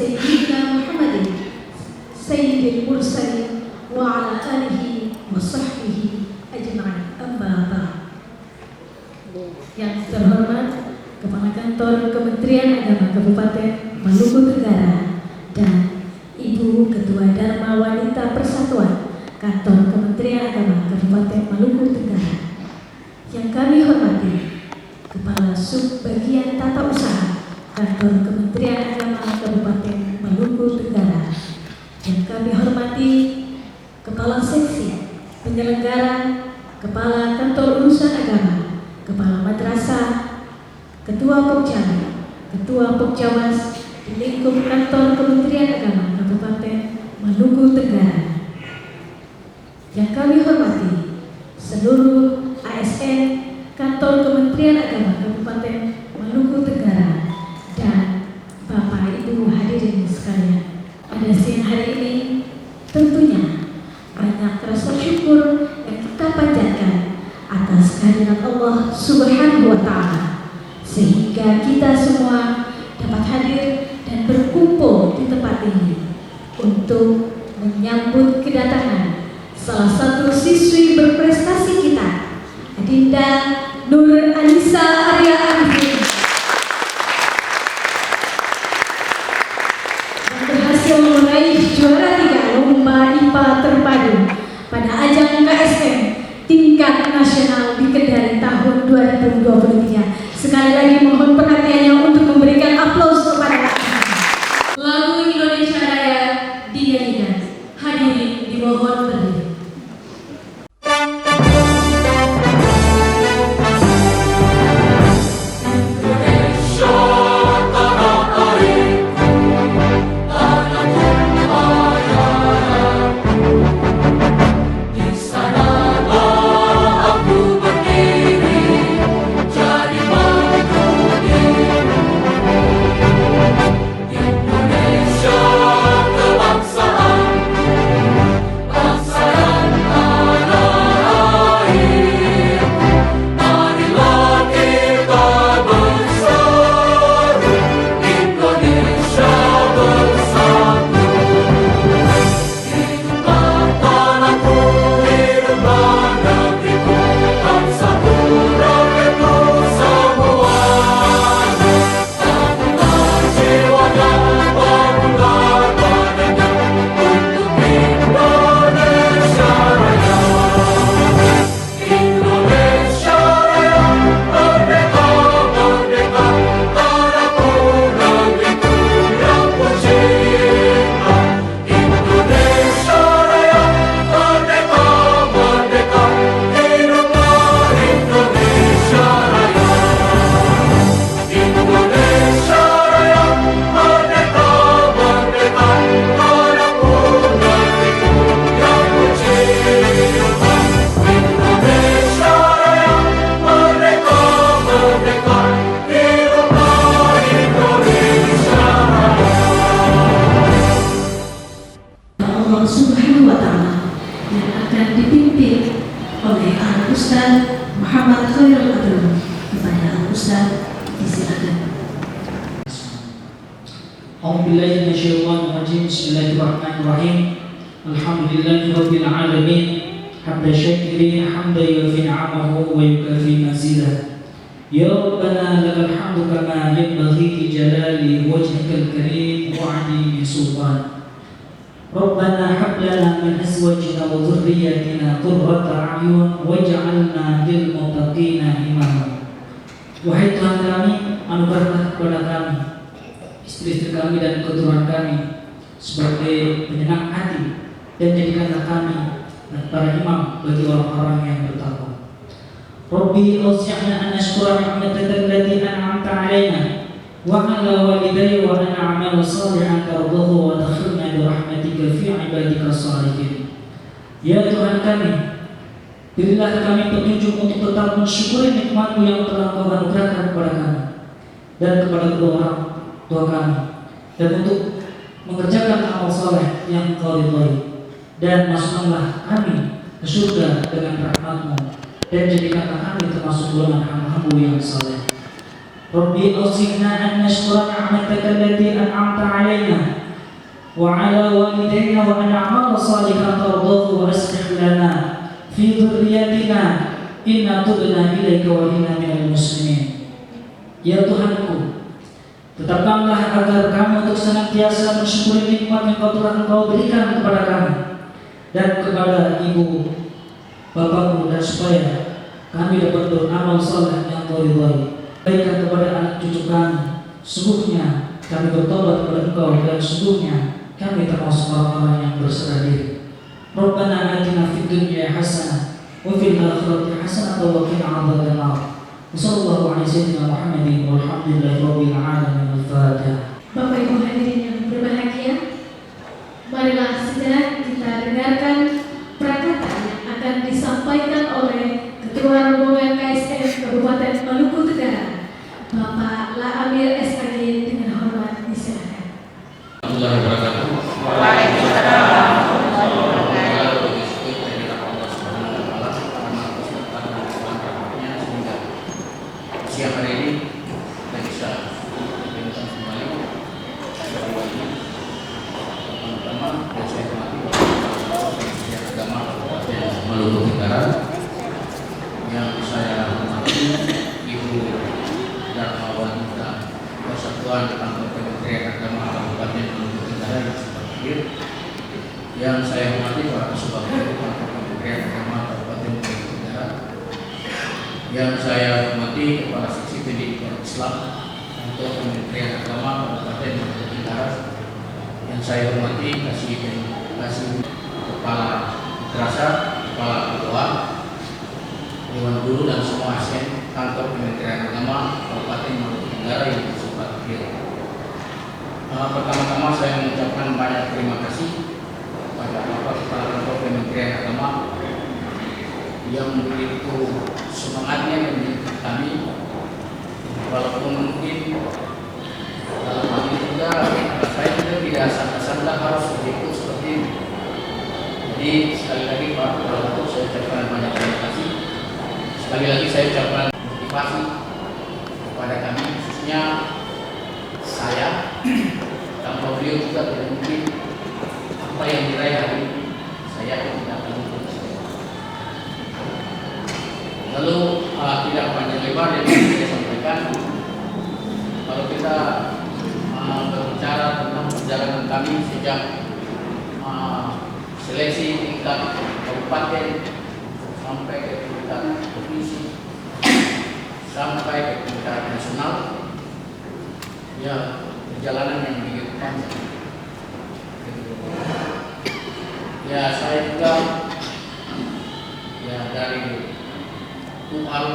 sayyidina Muhammadin sayyidil mursalin wa ala alihi wa sahbihi ajma'in. Amma ba'd. Yang terhormat Kepala Kantor Kementerian Agama Kabupaten Maluku Tenggara dan Ibu Ketua Dharma Wanita Persatuan Kantor Kementerian Agama Kabupaten Maluku Tenggara. Yang kami hormati Kepala Subbagian Tata Usaha Kantor Kementerian Agama Kabupaten Maluku Tenggara. Yang kami hormati Kepala Seksi Penyelenggara, Kepala Kantor Urusan Agama, Kepala Madrasah, Ketua Pokjawa, Ketua Pokjawas di lingkup Kantor Kementerian Agama Kabupaten Maluku Tenggara. Yang kami hormati seluruh ASN Kantor Kementerian Agama Kabupaten Maluku Tenggara dan Bapak Ibu hadirin sekalian. Pada siang hari ini tentunya banyak rasa syukur yang kita panjatkan atas kehadiran Allah Subhanahu wa Ta'ala, sehingga kita semua dapat hadir dan berkumpul di tempat ini untuk menyambut kedatangan salah satu siswi berprestasi kita, Adinda Nur Anissa Arya Arifin, yang berhasil meraih juara 3 lomba IPA terpadu pada ajang KSM tingkat nasional di Kendari tahun 2023. Sekali lagi mohon perhatiannya untuk memberikan aplaus kepada lagu Indonesia Raya dinyanyikan. Hadirin dimohon berdiri. Subhanahu wa Ta'ala yang akan dipimpin oleh Al-Ustaz Muhammad Khairul Adlam. Kepada Al-Ustaz disilakan. A'udzubillahi minasyaitonir rajim. Bismillahirrahmanirrahim. Alhamdulillahirabbil alamin. Hamdan syakirin hamdan yufi ni'amahu wa yukafi mazidah. Ya Rabbana lakal hamdu kama yanbaghi li jalali wajhikal karim wa 'azimi sultan. Rabbana hab lana min azwajina wa dhurriyyatina qurrata a'yun waj'alna lil muttaqina imama. Wahai Tuhan kami, anugerahlah kepada kami istri-istri kami dan keturunan kami sebagai penyenang hati, dan jadikanlah kami dan para imam bagi orang-orang yang bertakwa. Rabbi awzi'na an nashkura ni'mataka allati an'amta 'alaina wa 'ala walidayya wa an na'mala salihan tardahu wa adkhilna bi rahmatika fi 'ibadika shalihin. Ya Tuhan kami, berilah kami petunjuk untuk tetap mensyukuri nikmat-Mu yang telah Kau anugerahkan kepada kami dan kepada kedua orang tua kami, dan untuk mengerjakan amal saleh yang Kau ridhai, dan masukkanlah kami ke surga dengan rahmat-Mu, dan jadikanlah kami termasuk golongan hamba-Mu yang saleh. Rabbi awzi'na an nashkura ni'mataka allati an'amta 'alaina wa 'ala walidayna wa an na'mala salihan tardahu wa aslih lana fi dhurriyyatina inna tubna ilaika wa inna minal muslimin. Ya Tuhanku, tetapkanlah agar kami untuk senantiasa mensyukuri nikmat yang telah Engkau berikan kepada kami dan kepada ibu bapakku, dan supaya kami dapat beramal saleh yang Engkau ridhai. Baikkan kepada anak cucu kami, sungguhnya kami bertobat kepada Engkau dan sungguhnya kami termasuk orang-orang yang berserah diri. Rabbana atina fid dunya hasanah wa fil akhirati hasanah wa qina adzabannar. Wassallallahu ala sayyidina Muhammadin walhamdulillahi rabbil alamin. Al-Fatihah. Bapak Ibu hadirin yang berbahagia, marilah segera kita dengarkan perkataan yang akan disampaikan oleh Ketua Rombongan KSM Kabupaten Maluku Tenggara, Bapak La Amir SAG, dengan hormat disilakan. Warahmatullahi wabarakatuh. Waalaikumsalam. Siang hari ini kita bisa berbincang kembali kedua ini. Pertama-tama dan saya hormati Bapak Agama Kabupaten Maluku Tenggara, yang saya hormati Ibu Darmawanita Persatuan Kantor Kementerian Agama Kabupaten Maluku Tenggara yang sudah hadir, yang saya hormati Pak Sebagai Kantor Kementerian Agama Kabupaten Maluku Tenggara, yang saya hormati Kepala Seksi Pendidikan Islam untuk Kementerian Agama Kabupaten Maluku Tenggara, yang saya hormati Kasih Kepala Madrasah, Kepala Ketua, Dewan Guru dan semua ASN Kantor Kementerian Agama Kabupaten Maluku Tenggara yang sempat hadir. Pertama-tama saya mengucapkan banyak terima kasih kepada Bapak Kepala Kantor Kementerian Agama yang begitu semangatnya mendidik kami, walaupun mungkin dalam hal ini juga saya juga tidak sangka-sangka harus begitu seperti ini. Jadi sekali lagi Pak Kepala Kantor, saya ucapkan banyak terima kasih. Sekali lagi saya ucapkan motivasi kepada kami, khususnya saya, tanpa beliau juga tidak mungkin apa yang diraih hari ini saya tidak akan mungkin. Lalu tidak panjang lebar yang saya sampaikan, kalau kita berbicara tentang perjalanan kami sejak seleksi tingkat kabupaten sampai ke tingkat provinsi sampai ke tingkat nasional, ya perjalanan yang begitu panjang. Ya saya juga ya dari Tual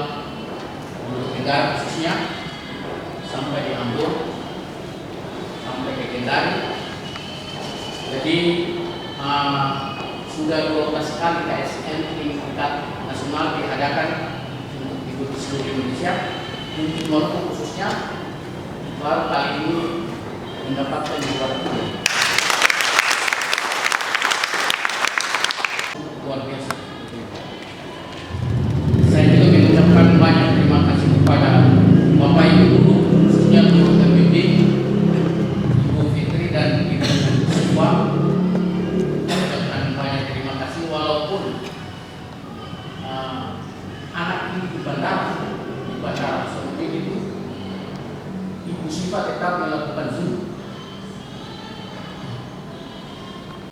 Maluku Tenggara khususnya sampai di Ambon sampai ke Kendari. Jadi sudah 12 kali KSN tingkat nasional diadakan untuk diikuti seluruh Indonesia. Untuk Maluku khususnya baru kali ini mendapatkan juara luar biasa. Saya juga mengucapkan banyak terima kasih kepada Bapak Ibu Guru, khususnya guru pembimbing Ibu Fitri dan Ibu Siswa. Mengucapkan banyak terima kasih, walaupun anak ini di bandara seperti itu, Ibu Siswa tetap melakukan Zoom.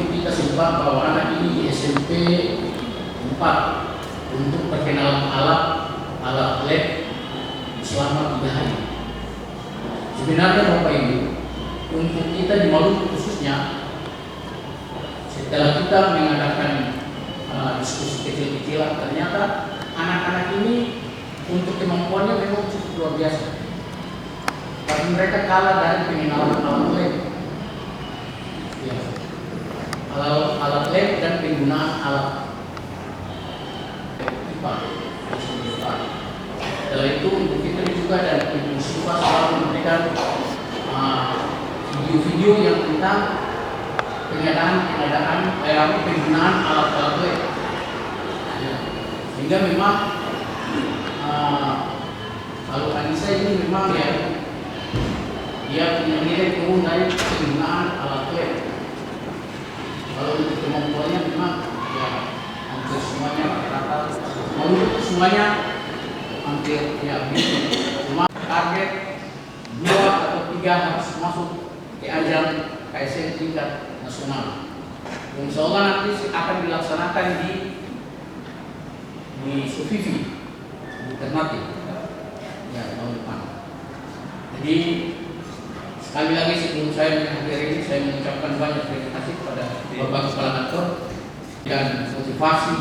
Kita simpang bahwa anak ini di SMP 4 untuk perkenalan alat lab selama 3 hari. Sebenarnya Bapak Ibu, untuk kita di Maluku khususnya, setelah kita mengadakan diskusi kecil-kecilan, ternyata anak-anak ini untuk kemampuannya memang cukup luar biasa. Tapi mereka kalah dari pengenalan alat lab. Ya. Alat lab dan penggunaan alat. Setelah itu Ibu Fitri juga dan Ibu Syifa selalu memberikan video-video yang tentang penggunaan alat-alat lab. Ya. Sehingga memang Kalau Anissa ini memang ya, dia punya nilai turun dari penggunaan alat lab. Kalau untuk kemampuannya memang ya hampir semuanya rata-rata, menurut semuanya hampir ya bisa. Cuma target 2 atau 3 harus masuk ke ajang KSN tingkat nasional. Insya Allah nanti akan dilaksanakan di Sufifi alternatif ya tahun depan. Jadi sekali lagi sebelum saya mengakhiri ini, saya mengucapkan banyak terima kasih kepada Bapak Kepala Kantor dan motivasi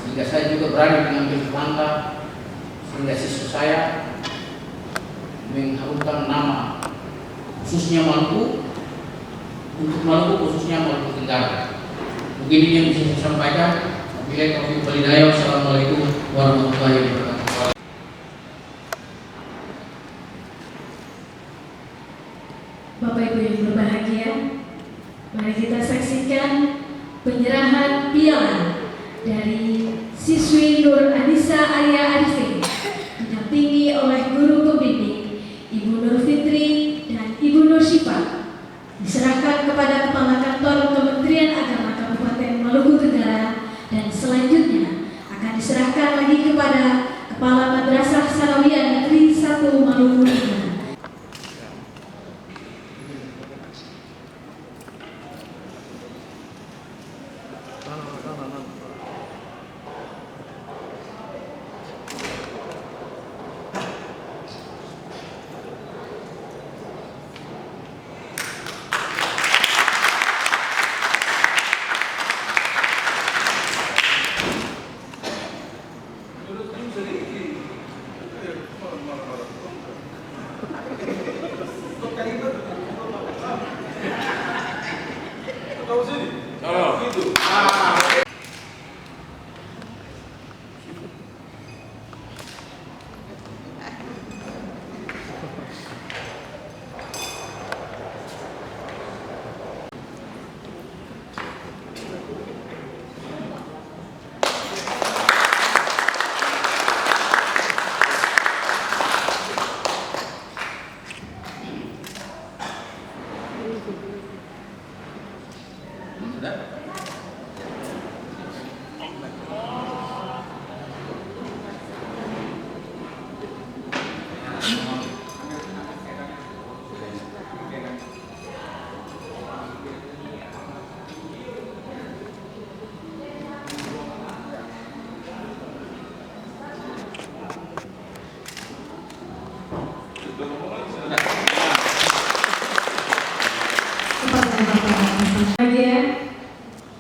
sehingga saya juga berani mengambil langkah sehingga siswa saya mengharumkan nama khususnya Maluku, untuk Maluku khususnya Maluku Tenggara. Mungkin ini yang bisa saya sampaikan. Wabillahi taufiq wal hidayah. Wassalamualaikum warahmatullahi wabarakatuh. Bapak Ibu yang berbahagia, mari kita saksikan penyerahan piala dari siswi Nur Anissa Arya Arifin didampingi oleh guru pembimbing Ibu Nur Fitri dan Ibu Nur Syifa, diserahkan kepada Kepala Kantor Kementerian Agama Kabupaten Maluku Tenggara, dan selanjutnya akan diserahkan lagi kepada Kepala Madrasah Sanawiyah Negeri 1 Maluku Tenggara.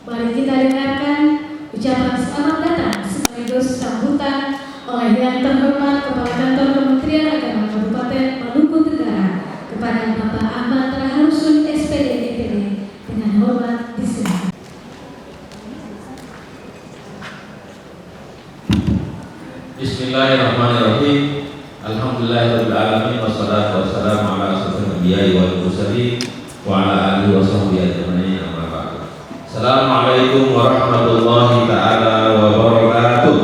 Mari kita dengarkan ucapan selamat datang sekaligus sambutan oleh yang terhormat Kepala Kantor Kementerian Agama Kabupaten Maluku Tenggara kepada Bapak Ahmad Raharusun SPD DPD, dengan hormat disilakan. Bismillahirrahmanirrahim. Alhamdulillahirabbil alamin wassalatu wassalamu ala asyrofil anbiya'i wal mursalin wa ala alihi washabbihi ajmain. Amma ba'du. Assalamualaikum warahmatullahi taala wabarakatuh.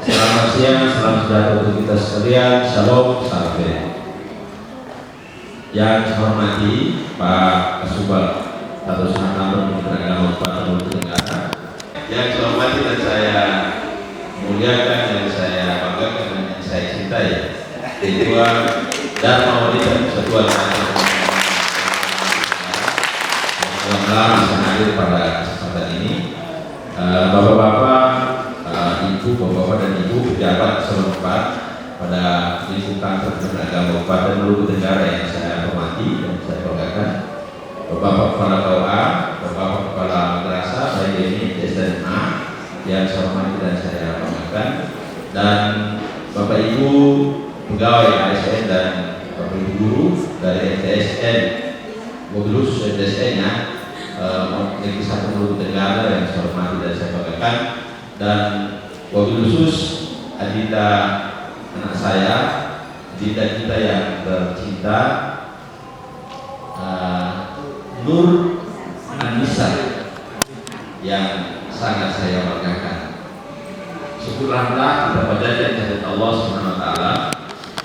Selamat siang, salam sejahtera untuk kita sekalian. Shalom, salam. Yang saya hormati Pak Kasubag Tatus Nakamur Kementerian Agama Kabupaten Maluku Tenggara, yang saya hormati dan saya muliakan, yang saya banggakan dan yang saya cintai, Ketua Dharma Wanita Persatuan yang lama bisa hadir pada kesempatan ini, bapak-bapak, ibu, bapak-bapak dan ibu pejabat setempat pada lingkup kantor Kementerian Agama Kabupaten Maluku Tenggara yang saya hormati dan saya banggakan, bapak kepala KUA, bapak kepala madrasah baik ini SMA yang saya hormati dan saya banggakan, dan bapak ibu pegawai ASN dan bapak ibu guru dari MTSN mobil khusus MTSN nya Negeri 1 Maluku Tenggara yang saya hormati dan saya banggakan, dan mobil khusus Adita anak saya, Adita kita yang tercinta, Nur Anissa yang sangat saya banggakan. Syukurlah kita panjatkan kehadirat Allah Subhanahu wa taala,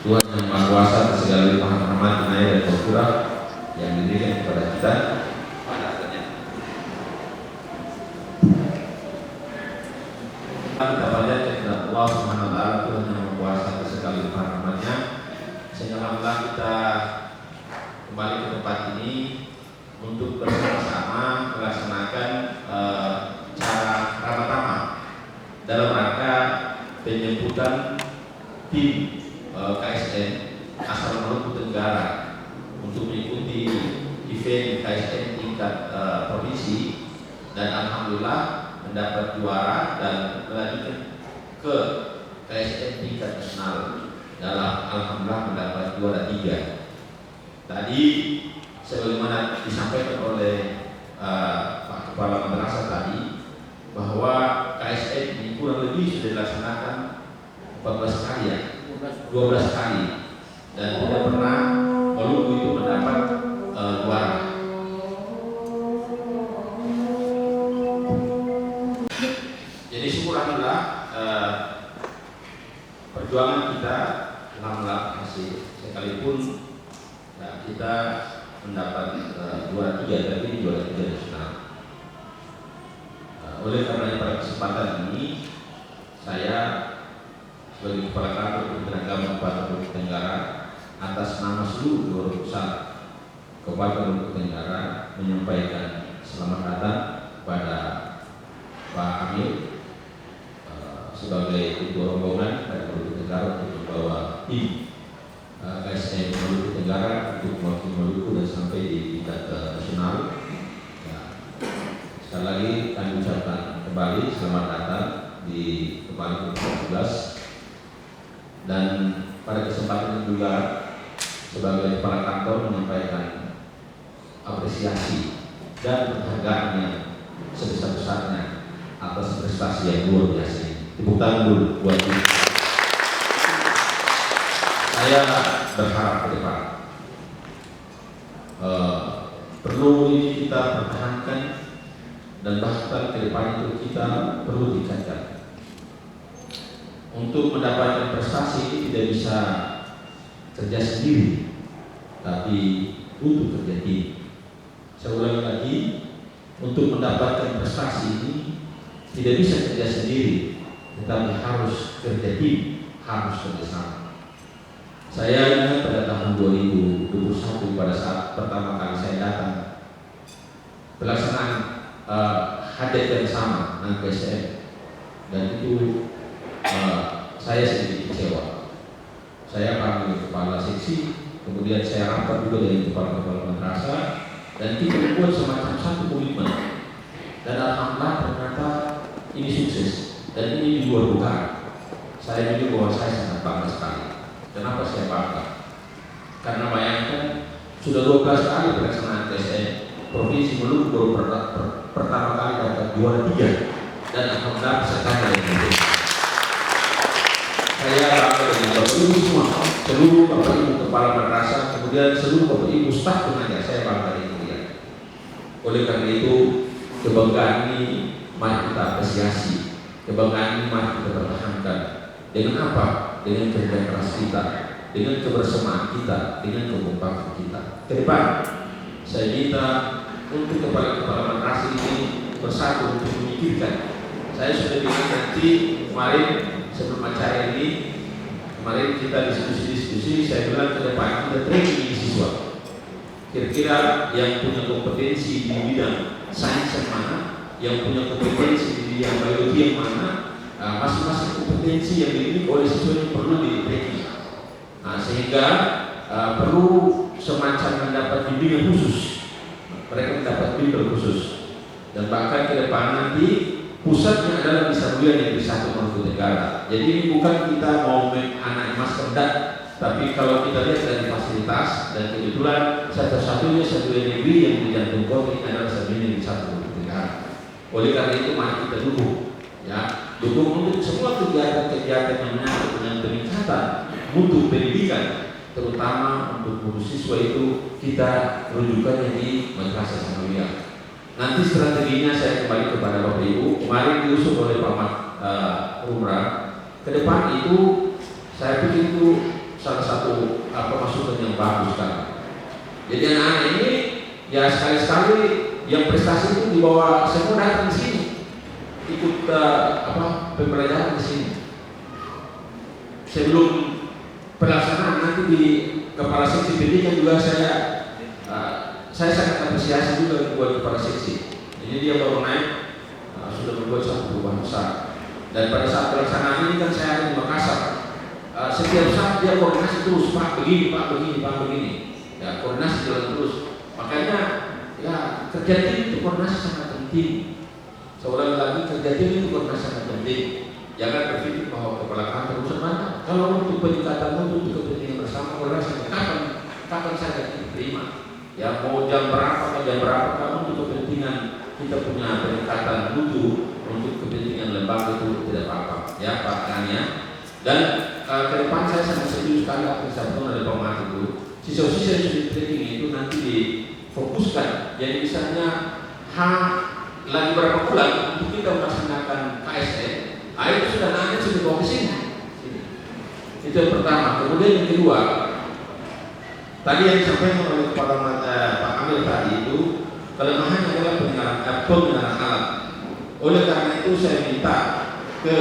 Tuhan yang Maha Kuasa atas segala limpahan rahmat, inayah dan maghfirah yang diberikan kepada kita pada akhirnya. Kita panjatkan kehadirat Allah Subhanahu wa taala, Tuhan yang Maha Kuasa atas segala limpahan rahmatnya, sehingga alhamdulillah kita kembali ke tempat ini untuk bersama-sama melaksanakan cara Ramadhan dalam rangka penjemputan tim KSN asal Maluku Tenggara untuk mengikuti event KSN tingkat provinsi, dan alhamdulillah mendapat juara dan melanjutkan ke KSN tingkat nasional dalam alhamdulillah mendapat juara 3. Tadi sebagaimana disampaikan oleh Pak Kepala Madrasah tadi, bahwa KSN ini kurang lebih sudah dilaksanakan 14 kali ya, 12 kali, dan tidak pernah Maluku itu mendapat juara. Jadi syukur alhamdulillah perjuangan kita alhamdulillah hasil, sekalipun ya, kita mendapat juara 3, tapi ini juara 3 nasional. Oleh karena pada kesempatan ini saya sebagai Kepala Kantor Kementerian Agama Kabupaten Maluku Tenggara atas nama seluruh Dewan Pusat Kabupaten Maluku Tenggara menyampaikan selamat datang kepada Pak Amir sebagai ketua rombongan dari Maluku Tenggara untuk membawa tim KSN Maluku Tenggara untuk mewakili Maluku dan sampai di tingkat nasional. Sekali lagi kami ucapkan kembali selamat datang di kembali ke tugas, dan pada kesempatan ini juga sebagai Kepala Kantor menyampaikan apresiasi dan penghargaan yang sebesar-besarnya atas prestasi yang luar biasa ini. Tepuk tangan dulu buat ini. Saya berharap ke depan perlu ini kita pertahankan, dan bahkan ke depan itu kita perlu ditingkatkan. Untuk mendapatkan prestasi ini tidak bisa kerja sendiri, tapi butuh kerja tim. Saya ulangi lagi, untuk mendapatkan prestasi ini tidak bisa kerja sendiri, tetapi harus kerja tim, harus kerjasama. Saya ingat pada tahun 2021 pada saat pertama kali saya datang, pelaksanaan hajat yang sama dengan KSN, dan itu saya sedikit kecewa. Saya panggil kepala seksi, kemudian saya rapat juga dengan kepala madrasah, dan kita membuat semacam satu komitmen, dan alhamdulillah ternyata ini sukses dan ini di luar dugaan. Saya juga bahwa saya sangat bangga sekali. Kenapa saya bangga? Karena bayangkan sudah 12 kali pelaksanaan KSN Provinsi Maluku baru pertama kali dapat juara 3, dan alhamdulillah bisa tanda yang itu. Saya bangga dengan Bapak Ibu semua, seluruh Bapak Ibu Kepala Madrasah, kemudian seluruh Bapak Ibu staf pengajar, saya bangga dengan dia. Oleh karena itu, kebanggaan ini mari kita apresiasi, kebanggaan ini mari kita pertahankan. Dengan apa? Dengan kerja keras kita, dengan kebersamaan kita, dengan kekompakan kita. Ke depan, saya minta untuk kepala madrasah ini bersatu untuk memikirkan. Saya sudah bilang nanti kemarin sebelum acara ini, kemarin kita diskusi, saya bilang ke depan kita training di siswa. Kira-kira yang punya kompetensi di bidang sains yang mana, yang punya kompetensi di bidang biologi yang mana, masing-masing kompetensi yang dimiliki oleh siswa ini perlu di-training. Sehingga perlu semacam mendapat bimbingan khusus. Mereka mendapat bimbingan khusus, dan bahkan ke depan nanti pusatnya adalah di Sabuya Negeri 1 Maluku Tenggara. Jadi ini bukan kita mau anak emas kendak, tapi kalau kita lihat dari fasilitas, dan kebetulan satu-satunya Sabuya Negeri yang di jantung kota ini adalah Sabuya Negeri 1 Maluku Tenggara. Oleh karena itu mari kita dukung, ya, dukung untuk semua kegiatan-kegiatan yang menyangkut dengan peningkatan mutu pendidikan, terutama untuk guru siswa itu kita rujukannya di madrasah sanawiyah. Nanti strateginya saya kembali kepada Bapak Ibu. Kemarin diusung oleh Pak umrah ke depan itu, saya pikir itu salah satu masukan yang bagus kan. Jadi anak-anak ini ya sekali-sekali yang prestasi itu dibawa semua datang di sini, ikut pembelajaran di sini. Sebelum pelaksanaan nanti di kepala seksi pendidikan juga saya sangat apresiasi juga buat kepala seksi. Jadi dia baru naik sudah membuat satu perubahan besar. Dan pada saat pelaksanaan ini kan saya ada di Makassar. Setiap saat dia koordinasi terus, Pak begini, Pak begini, Pak begini. Ya, koordinasi jalan terus. Makanya ya kerja tim itu koordinasi sangat penting. Seorang lagi kerja tim itu koordinasi sangat penting. Jangan berpikir bahwa kepala kantor urusan mana. Kalau untuk peningkatan untuk kepentingan bersama koordinasi, kapan saja diterima. Ya mau jam berapa kamu untuk kepentingan kita punya peningkatan mutu untuk kepentingan lembaga itu tidak apa-apa. Ya Pak Kania. Dan ke depan saya sangat setuju sekali apa yang disampaikan oleh Pak Mat itu. Sisa-sisa yang training itu nanti difokuskan. Jadi misalnya lagi berapa bulan untuk kita melaksanakan KSN, itu sudah nanti sudah bawa ke sini. Itu yang pertama. Kemudian yang kedua, tadi yang disampaikan oleh Kepala Pak Amir tadi itu kelemahannya adalah penggunaan alat. Oleh karena itu saya minta ke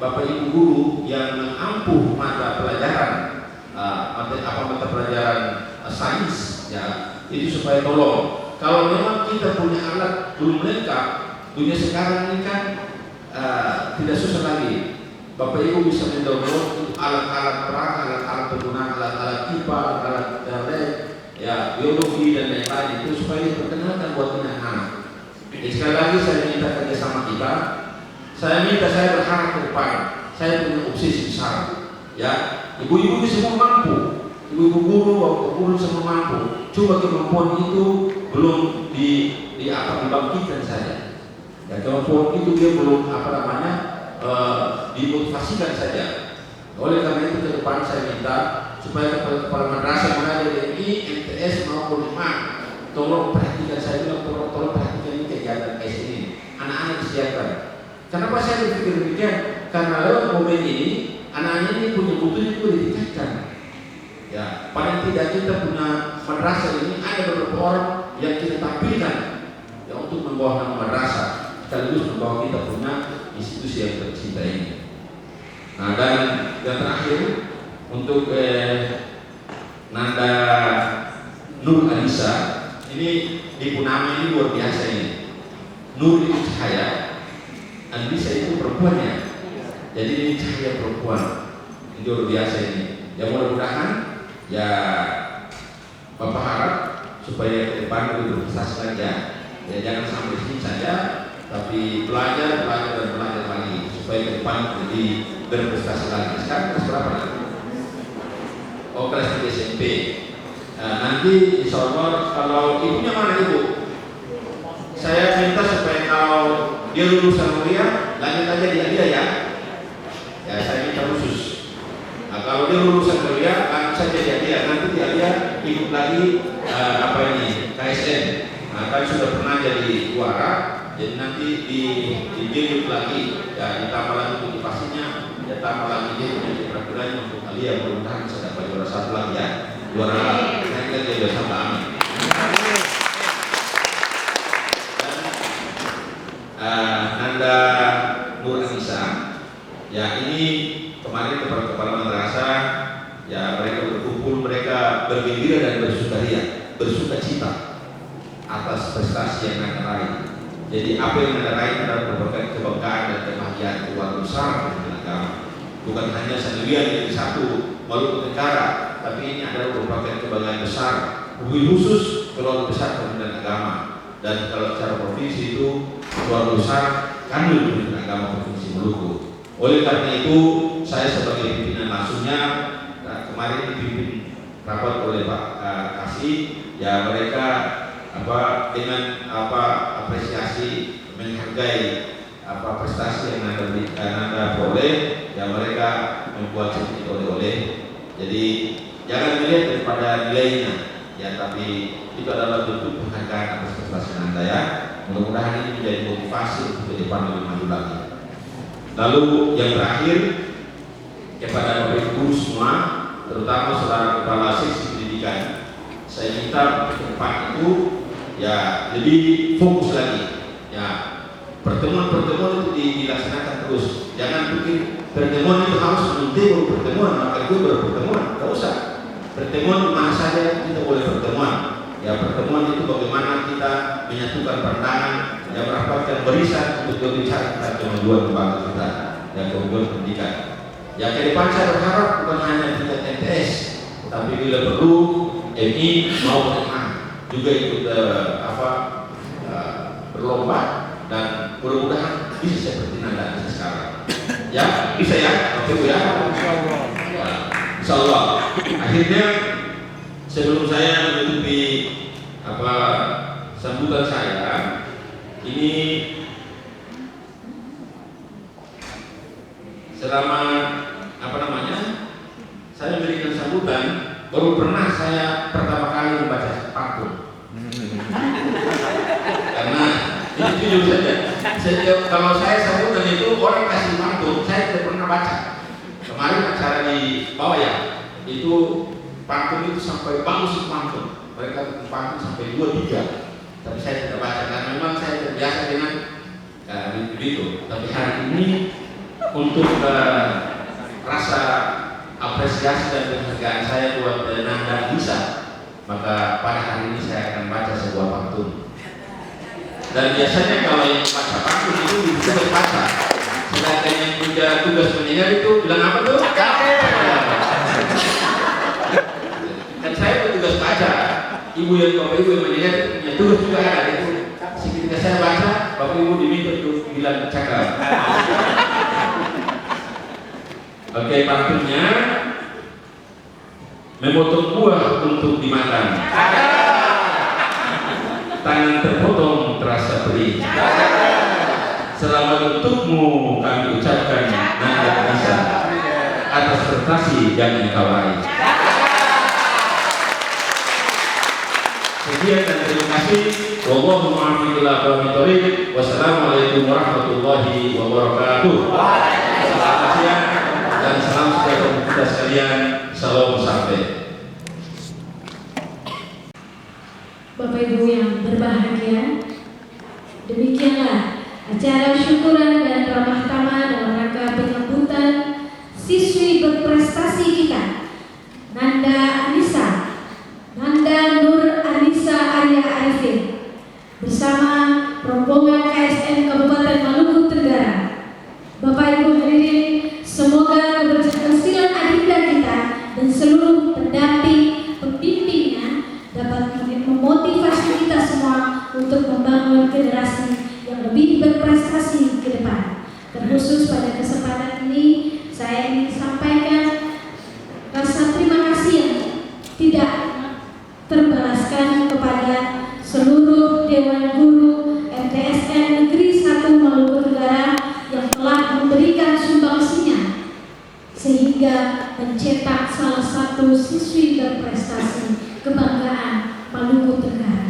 Bapak Ibu guru yang mengampuh mata pelajaran mata pelajaran sains ya, itu supaya tolong. Kalau memang kita punya alat belum lengkap, dunia sekarang ini kan tidak susah lagi. Bapak Ibu bisa mendownload alat-alat perang, alat-alat penggunaan alat-alat IPA, alat ya biologi dan lain-lain itu supaya diperkenalkan buat anak-anak. Jadi sekali lagi saya minta kerjasama kita. Saya berharap ke depan. Saya punya obsesi besar. Ya, ibu-ibu semua mampu. Ibu-ibu guru, bapak guru semua mampu. Cuma kemampuan itu belum dibangkitkan saja. Ya, kemampuan itu dia belum dimotivasikan saja. Oleh karena itu ke depan saya minta supaya kepala madrasah mana DMI, MTS maupun MAN tolong perhatikan saya bilang tolong perhatikan ini kegiatan ini. Anak-anak disiapkan. Kenapa saya berpikir demikian? Karena lewat momen ini anak-anak ini punya butuh itu ditingkatkan. Ya, paling tidak kita punya madrasah ini ada beberapa orang yang kita tampilkan ya untuk membawa nama madrasah sekaligus membawa kita punya institusi yang tercinta ini. Nah, dan yang terakhir untuk Nanda Nur Anissa ini di Punama ini luar biasa ini. Nur itu cahaya, Anissa itu perempuannya. Jadi ini cahaya perempuan. Ini luar biasa ini. Ya mudah-mudahan ya Bapak harap supaya ke depan lebih berprestasi lagi ya. Ya jangan sampai sini saja, tapi belajar lagi supaya ke depan lebih berprestasi lagi. Sekarang kelas berapa nih? Oh, kelas 3 SMP. Nanti insya Allah kalau ibunya mana ibu? Saya minta supaya kalau dia lulusan kuliah lanjut aja dia ya. Ya saya minta khusus. Nah, kalau dia lulusan kuliah lanjut saja dia. Nanti dia ikut lagi KSN. Nah, kan sudah pernah jadi juara. Jadi nanti di lagi ya, ditambah lagi motivasinya, ya tambah lagi dia punya peraturannya untuk kalian mudah-mudahan bisa dapat juara satu lagi ya. Juara naik lagi ya bersama amin. Nanda Nur Anissa ya, ini kemarin kepala madrasah ya, mereka berkumpul, mereka bergembira dan bersuka cita atas prestasi yang mereka raih. Jadi apa yang mereka raih adalah merupakan kebanggaan dan kebahagiaan keluarga besar dengan agama. Bukan hanya sendirian yang satu Maluku Utara, tapi ini adalah merupakan kebanggaan besar, lebih khusus keluarga besar Kementerian Agama. Dan kalau secara provinsi itu keluarga besar Kanwil Kementerian Agama Provinsi Maluku. Oleh karena itu saya sebagai pimpinan langsungnya kemarin dipimpin rapat oleh Pak Kasih ya, mereka dengan apresiasi menghargai prestasi yang Anda peroleh ya, mereka membuat sedikit oleh-oleh. Jadi jangan melihat daripada nilainya ya, tapi itu adalah bentuk penghargaan atas prestasi Anda ya. Mudah-mudahan ini menjadi motivasi untuk ke depan lebih maju lagi. Lalu yang terakhir, kepada Bapak Ibu semua, terutama saudara kepala seksi pendidikan, saya minta ke depan itu ya lebih fokus lagi. Ya, pertemuan-pertemuan itu dilaksanakan terus. Jangan pikir pertemuan itu harus menunggu baru pertemuan, maka itu baru pertemuan. Tidak usah. Pertemuan di mana saja kita boleh pertemuan. Ya, pertemuan itu bagaimana kita menyatukan pandangan, yang merapatkan barisan untuk berbicara tentang kemajuan bangsa kita dan kemajuan pendidikan. Ya, ke depan saya berharap bukan hanya tingkat MTS, tapi bila perlu MI mau teman juga ikut berlomba dan mudah-mudahan bisa seperti nada sekarang. Ya, bisa ya, oke Bu ya. Insya Allah. Akhirnya sebelum saya menutupi sambutan saya, ini selama saya memberikan sambutan, baru pernah saya pertama kali membaca pantun. Karena ini jujur saja, kalau saya sambutan itu orang kasih pantun, saya tidak pernah baca. Kemarin acara di Bawaya itu pantun itu sampai bagus pantun, mereka pantun sampai 2-3, tapi saya tidak baca karena memang saya terbiasa dengan begitu. Tapi hari ini untuk rasa apresiasi dan penghargaan saya buat Nanda Bisa, maka pada hari ini saya akan baca sebuah pantun. Dan biasanya kalau yang baca pantun itu bisa berbaca, sedangkan yang punya tugas mendengar itu bilang apa tuh? Dan saya bertugas baca. Ibu yang bapak ibu yang mendengar punya tugas juga ada itu. Ketika saya baca, bapak ibu diminta untuk bilang cakap. Oke, pantunnya memotong buah untuk dimakan. Tangan terpotong terasa perih. Selamat untukmu kami ucapkan Nanda Bisa atas prestasi yang engkau raih. Sekian dan terima kasih. Wallahu a'lam bishawab. Wassalamualaikum warahmatullahi wabarakatuh. Selamat siang dan salam sejahtera kita sekalian. Salam sampai. Bapak Ibu yang berbahagia, demikianlah acara syukuran dan ramah tamah dalam rangka penyambutan siswi berprestasi kita, Nanda Anissa, Nanda Nur Anissa Arya Arifin, bersama rombongan KSN Kabupaten Maluku Tenggara. Bapak Ibu hadirin, semoga keberhasilan adinda kita dan seluruh pendamping pembimbingnya dapat memotivasi kita semua untuk membangun generasi yang lebih berprestasi ke depan. Terkhusus pada kesempatan ini, saya ingin sampaikan rasa terima kasih yang tidak terbalaskan kepada seluruh Dewan Guru MTSN Negeri 1 Maluku Tenggara yang telah memberikan sumbangsinya sehingga mencetak salah satu siswi berprestasi kebanggaan Maluku Tenggara.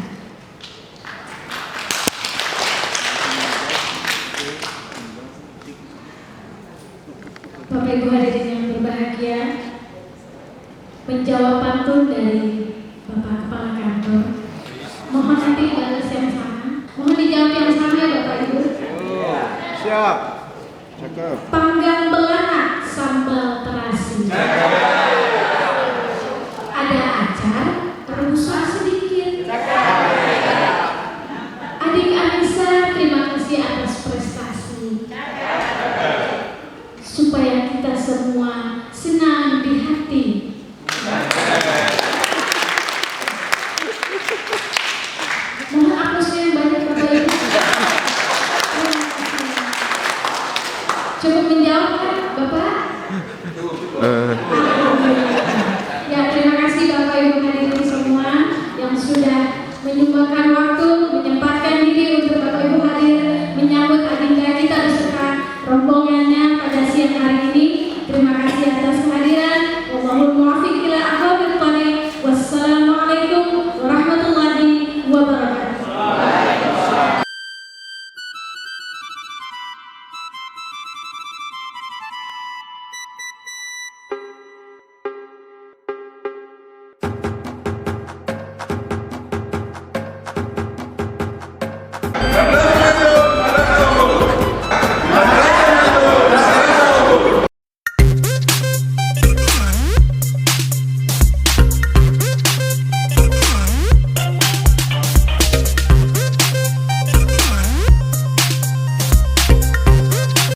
Bapak Ibu hadirin yang berbahagia, penjawab pantun dari Bapak Kepala Kantor. Mohon nanti balas yang sama. Mohon dijawab yang sama ya Bapak Ibu. Siap. Cakep. Panggang belanak sambal terasi.